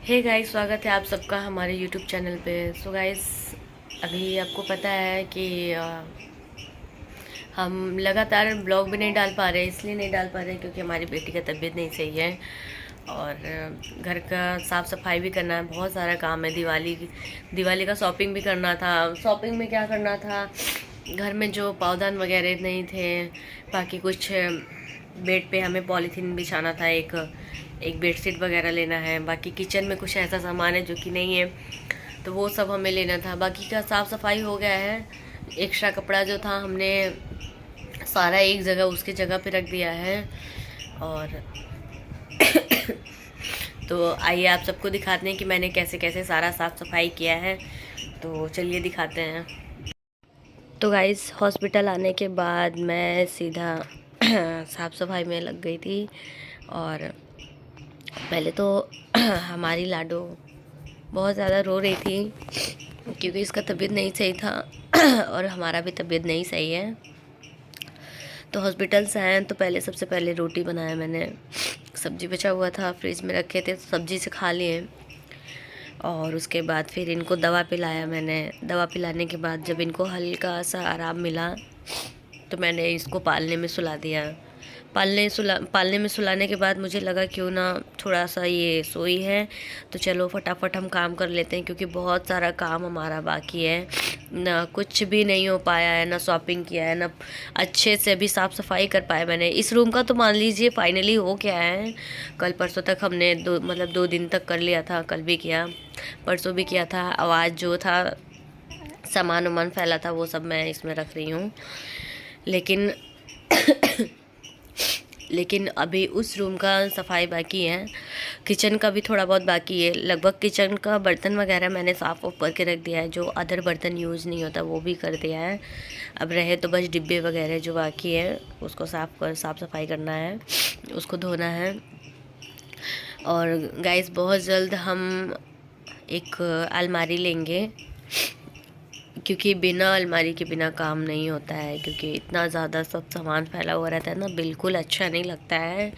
Hey guys, स्वागत है आप सबका हमारे यूट्यूब चैनल पे। सो गाइस, अभी आपको पता है कि हम लगातार ब्लॉग भी नहीं डाल पा रहे। इसलिए नहीं डाल पा रहे क्योंकि हमारी बेटी का तबीयत नहीं सही है और घर का साफ़ सफाई भी करना है। बहुत सारा काम है। दिवाली का शॉपिंग भी करना था। शॉपिंग में क्या करना था, घर में जो पावदान वगैरह नहीं थे, बाकी कुछ बेड पे हमें पॉलीथीन बिछाना था, एक बेडशीट वगैरह लेना है। बाकी किचन में कुछ ऐसा सामान है जो कि नहीं है, तो वो सब हमें लेना था। बाकी का साफ़ सफाई हो गया है। एक्स्ट्रा कपड़ा जो था हमने सारा एक जगह उसकी जगह पे रख दिया है। और तो आइए आप सबको दिखाते हैं कि मैंने कैसे कैसे सारा साफ़ सफाई किया है। तो चलिए दिखाते हैं। तो गाइस, हॉस्पिटल आने के बाद मैं सीधा साफ़ सफाई में लग गई थी। और पहले तो हमारी लाडो बहुत ज़्यादा रो रही थी क्योंकि इसका तबीयत नहीं सही था और हमारा भी तबीयत नहीं सही है। तो हॉस्पिटल से आए तो पहले सबसे पहले रोटी बनाया मैंने। सब्ज़ी बचा हुआ था, फ्रिज में रखे थे, तो सब्ज़ी से खा लिए। और उसके बाद फिर इनको दवा पिलाया मैंने। दवा पिलाने के बाद जब इनको हल्का सा आराम मिला तो मैंने इसको पालने में सुला दिया। पालने में सुलाने के बाद मुझे लगा क्यों ना थोड़ा सा ये सोई है तो चलो फटाफट हम काम कर लेते हैं, क्योंकि बहुत सारा काम हमारा बाकी है। ना कुछ भी नहीं हो पाया है, ना शॉपिंग किया है, ना अच्छे से अभी साफ़ सफाई कर पाए मैंने। इस रूम का तो मान लीजिए फाइनली हो गया है। कल परसों तक हमने 2 दिन तक कर लिया था। कल भी किया, परसों भी किया था। आवाज़ जो था, सामान वामान फैला था, वो सब मैं इसमें रख रही हूँ। लेकिन अभी उस रूम का सफाई बाकी है। किचन का भी थोड़ा बहुत बाकी है। लगभग किचन का बर्तन वगैरह मैंने साफ़ ऑफ करके रख दिया है। जो अदर बर्तन यूज़ नहीं होता वो भी कर दिया है। अब रहे तो बस डिब्बे वगैरह जो बाकी है उसको साफ़ सफाई करना है, उसको धोना है। और गाइस, बहुत जल्द हम एक अलमारी लेंगे, क्योंकि बिना अलमारी के बिना काम नहीं होता है। क्योंकि इतना ज़्यादा सब सामान फैला हुआ रहता है ना, बिल्कुल अच्छा नहीं लगता है।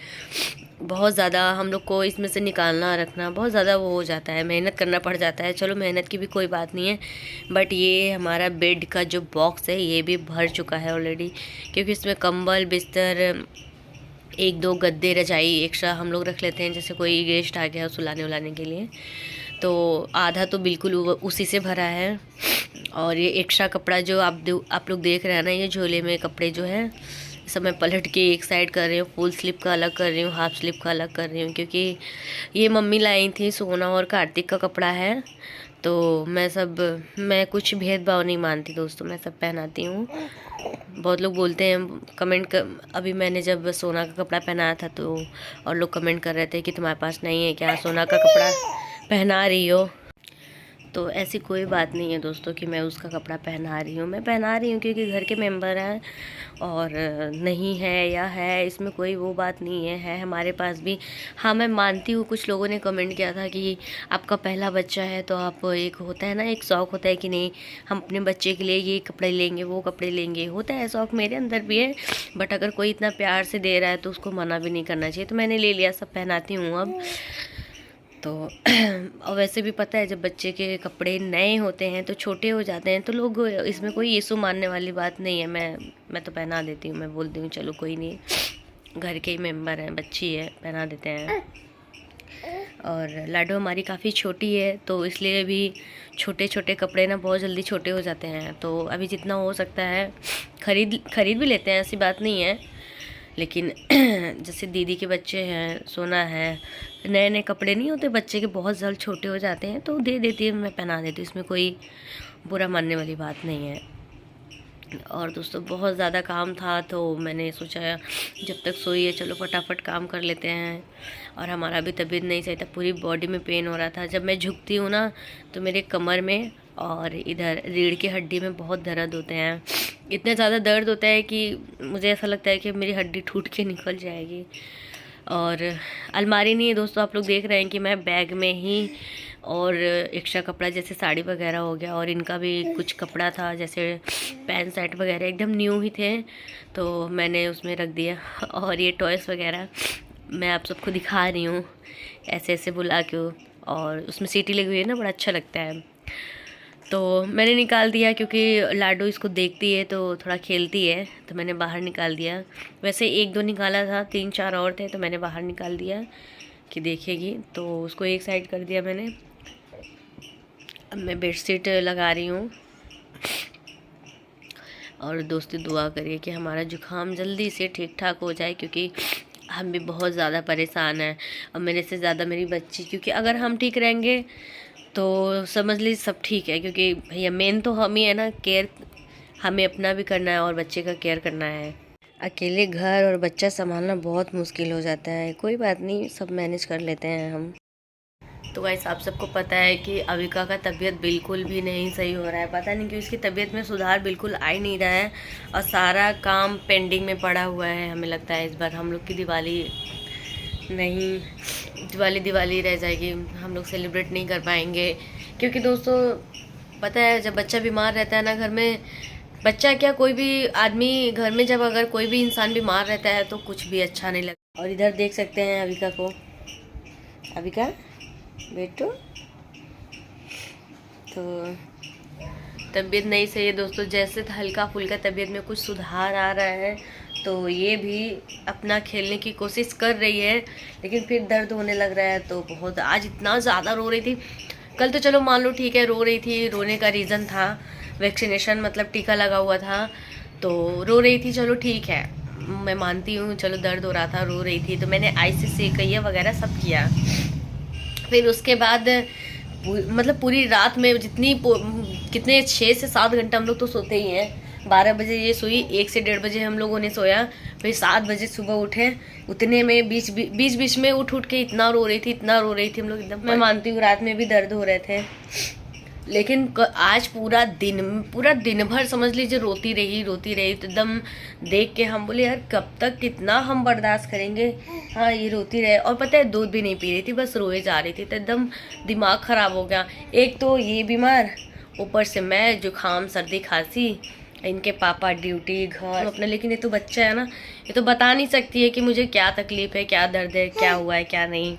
बहुत ज़्यादा हम लोग को इसमें से निकालना रखना बहुत ज़्यादा वो हो जाता है, मेहनत करना पड़ जाता है। चलो, मेहनत की भी कोई बात नहीं है, बट ये हमारा बेड का जो बॉक्स है ये भी भर चुका है ऑलरेडी। क्योंकि इसमें कंबल, बिस्तर, 1-2 गद्दे, रजाई एक्स्ट्रा हम लोग रख लेते हैं। जैसे कोई गेस्ट आ गया सुलाने उलाने के लिए, तो आधा तो बिल्कुल उसी से भरा है। और ये एक्स्ट्रा कपड़ा जो आप लोग देख रहे हैं ना, ये झोले में कपड़े जो है सब मैं पलट के एक साइड कर रही हूँ। फुल स्लीव का अलग कर रही हूँ, हाफ स्लीव का अलग कर रही हूँ, क्योंकि ये मम्मी लाई थी। सोना और कार्तिक का कपड़ा है, तो मैं कुछ भेदभाव नहीं मानती दोस्तों, मैं सब पहनाती हूँ। बहुत लोग बोलते हैं अभी मैंने जब सोना का कपड़ा पहनाया था तो और लोग कमेंट कर रहे थे कि तुम्हारे पास नहीं है क्या, सोना का कपड़ा पहना रही हो। तो ऐसी कोई बात नहीं है दोस्तों कि मैं उसका कपड़ा पहना रही हूँ। मैं पहना रही हूँ क्योंकि घर के मेंबर हैं। और नहीं है या है, इसमें कोई वो बात नहीं है हमारे पास भी। हाँ, मैं मानती हूँ, कुछ लोगों ने कमेंट किया था कि आपका पहला बच्चा है तो आप, एक होता है ना, एक शौक़ होता है कि नहीं हम अपने बच्चे के लिए ये कपड़े लेंगे, वो कपड़े लेंगे। होता है शौक़, मेरे अंदर भी है। बट अगर कोई इतना प्यार से दे रहा है तो उसको मना भी नहीं करना चाहिए। तो मैंने ले लिया, सब पहनाती हूँ अब तो। और वैसे भी पता है, जब बच्चे के कपड़े नए होते हैं तो छोटे हो जाते हैं, तो लोग, इसमें कोई यीशु मानने वाली बात नहीं है। मैं तो पहना देती हूँ। मैं बोलती हूँ चलो कोई नहीं, घर के ही मेंबर हैं, बच्ची है, पहना देते हैं। और लाडो हमारी काफ़ी छोटी है, तो इसलिए भी छोटे छोटे कपड़े ना बहुत जल्दी छोटे हो जाते हैं। तो अभी जितना हो सकता है खरीद भी लेते हैं, ऐसी बात नहीं है। लेकिन जैसे दीदी के बच्चे हैं, सोना है, नए नए कपड़े नहीं होते बच्चे के, बहुत जल्द छोटे हो जाते हैं, तो दे देती है, मैं पहना देती हूँ। इसमें कोई बुरा मानने वाली बात नहीं है। और दोस्तों, बहुत ज़्यादा काम था तो मैंने सोचा जब तक सोई है चलो फटाफट काम कर लेते हैं। और हमारा भी तबीयत नहीं सही था, पूरी बॉडी में पेन हो रहा था। जब मैं झुकती हूँ ना तो मेरे कमर में और इधर रीढ़ की हड्डी में बहुत दर्द होते हैं। इतना ज़्यादा दर्द होता है कि मुझे ऐसा लगता है कि मेरी हड्डी टूट के निकल जाएगी। और अलमारी नहीं है दोस्तों, आप लोग देख रहे हैं कि मैं बैग में ही, और एक्स्ट्रा कपड़ा जैसे साड़ी वगैरह हो गया, और इनका भी कुछ कपड़ा था जैसे पैंट शर्ट वगैरह एकदम न्यू ही थे तो मैंने उसमें रख दिया। और ये टॉयस वगैरह मैं आप सबको दिखा रही हूँ ऐसे ऐसे बुला के। और उसमें सीटी लगी हुई है ना, बड़ा अच्छा लगता है। तो मैंने निकाल दिया क्योंकि लाडो इसको देखती है तो थोड़ा खेलती है, तो मैंने बाहर निकाल दिया। वैसे 1-2 निकाला था, 3-4 और थे तो मैंने बाहर निकाल दिया कि देखेगी, तो उसको एक साइड कर दिया मैंने। अब मैं बेडशीट लगा रही हूँ और दोस्तों दुआ करिए कि हमारा जुकाम जल्दी से ठीक ठाक हो जाए, क्योंकि हम भी बहुत ज़्यादा परेशान हैं और मेरे से ज़्यादा मेरी बच्ची, क्योंकि अगर हम ठीक रहेंगे तो समझ लीजिए सब ठीक है, क्योंकि भैया मेन तो हम ही है ना, केयर हमें अपना भी करना है और बच्चे का केयर करना है। अकेले घर और बच्चा संभालना बहुत मुश्किल हो जाता है। कोई बात नहीं, सब मैनेज कर लेते हैं हम। तो गाइस आप सबको पता है कि अविका का तबीयत बिल्कुल भी नहीं सही हो रहा है। पता नहीं क्यों इसकी तबीयत में सुधार बिल्कुल आ ही नहीं रहा है और सारा काम पेंडिंग में पड़ा हुआ है। हमें लगता है इस बार हम लोग की दिवाली दिवाली रह जाएगी, हम लोग सेलिब्रेट नहीं कर पाएंगे। क्योंकि दोस्तों पता है जब बच्चा बीमार रहता है ना घर में, बच्चा क्या कोई भी आदमी घर में जब अगर कोई भी इंसान बीमार रहता है तो कुछ भी अच्छा नहीं लगता। और इधर देख सकते हैं अविका को, अविका बेटो तो तबीयत नहीं सही है दोस्तों। जैसे हल्का फुल्का तबीयत में कुछ सुधार आ रहा है तो ये भी अपना खेलने की कोशिश कर रही है, लेकिन फिर दर्द होने लग रहा है। तो बहुत आज इतना ज़्यादा रो रही थी। कल तो चलो मान लो ठीक है, रो रही थी, रोने का रीज़न था वैक्सीनेशन, मतलब टीका लगा हुआ था तो रो रही थी, चलो ठीक है मैं मानती हूँ। चलो दर्द हो रहा था, रो रही थी, तो मैंने आइस सेकैया वगैरह सब किया। फिर उसके बाद मतलब पूरी रात में कितने 6 से 7 घंटा हम लोग तो सोते ही हैं। 12 बजे ये सोई, 1 से 1:30 बजे हम लोगों ने सोया, फिर 7 बजे सुबह उठे। उतने में बीच में उठ के इतना रो रही थी हम लोग एकदम। मैं मानती हूँ रात में भी दर्द हो रहे थे, लेकिन आज पूरा दिन भर समझ लीजिए रोती रही तो एकदम देख के हम बोले यार कब तक कितना हम बर्दाश्त करेंगे। हाँ ये रोती रहे, और पता है दूध भी नहीं पी रही थी, बस रोए जा रही थी, तो एकदम दिमाग ख़राब हो गया। एक तो ये बीमार, ऊपर से मैं, जुकाम सर्दी खांसी, इनके पापा ड्यूटी घर अपना। लेकिन ये तो बच्चा है ना, ये तो बता नहीं सकती है कि मुझे क्या तकलीफ़ है, क्या दर्द है, क्या हुआ है क्या नहीं।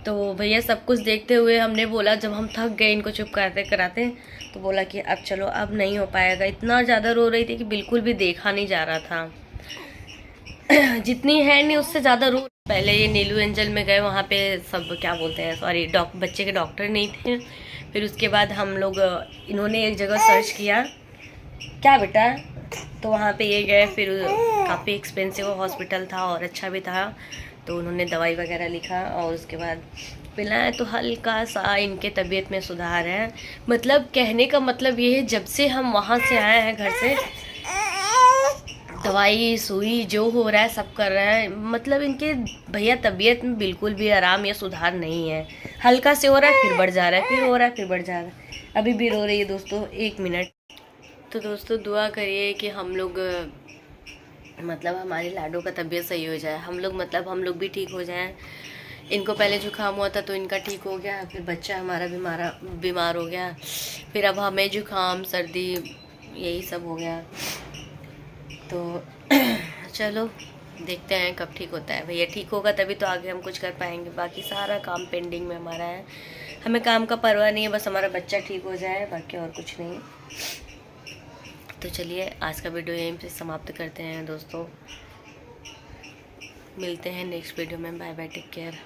तो भैया सब कुछ देखते हुए हमने बोला, जब हम थक गए इनको चुप कराते तो बोला कि अब चलो अब नहीं हो पाएगा। इतना ज़्यादा रो रही थी कि बिल्कुल भी देखा नहीं जा रहा था जितनी है नहीं उससे ज़्यादा रो। पहले ये नीलू एंजल में गए, वहाँ पे सब क्या बोलते हैं, सॉरी बच्चे के डॉक्टर नहीं थे। फिर उसके बाद हम लोग इन्होंने एक जगह सर्च किया, क्या बेटा, तो वहाँ पे ये गए। फिर काफ़ी एक्सपेंसिव हॉस्पिटल था और अच्छा भी था, तो उन्होंने दवाई वगैरह लिखा और उसके बाद पिलाया, तो हल्का सा इनके तबीयत में सुधार है। मतलब कहने का मतलब ये है, जब से हम वहाँ से आए हैं घर से, दवाई सुई जो हो रहा है सब कर रहे हैं, मतलब इनके भैया तबीयत में बिल्कुल भी आराम या सुधार नहीं है। हल्का से हो रहा है फिर बढ़ जा रहा है, फिर हो रहा है फिर बढ़ जा रहा है। अभी भी रो रही है दोस्तों, 1 मिनट। तो दोस्तों दुआ करिए कि हम लोग मतलब हमारी लाडो का तबीयत सही हो जाए, हम लोग भी ठीक हो जाएं। इनको पहले जुकाम हुआ था तो इनका ठीक हो गया, फिर बच्चा हमारा बीमार हो गया, फिर अब हमें जुकाम सर्दी यही सब हो गया। तो चलो देखते हैं कब ठीक होता है। भैया ठीक होगा तभी तो आगे हम कुछ कर पाएंगे, बाकी सारा काम पेंडिंग में हमारा है। हमें काम का परवाह नहीं है, बस हमारा बच्चा ठीक हो जाए, बाकी और कुछ नहीं। तो चलिए आज का वीडियो यहीं पे समाप्त करते हैं दोस्तों, मिलते हैं नेक्स्ट वीडियो में। Bye bye, take care.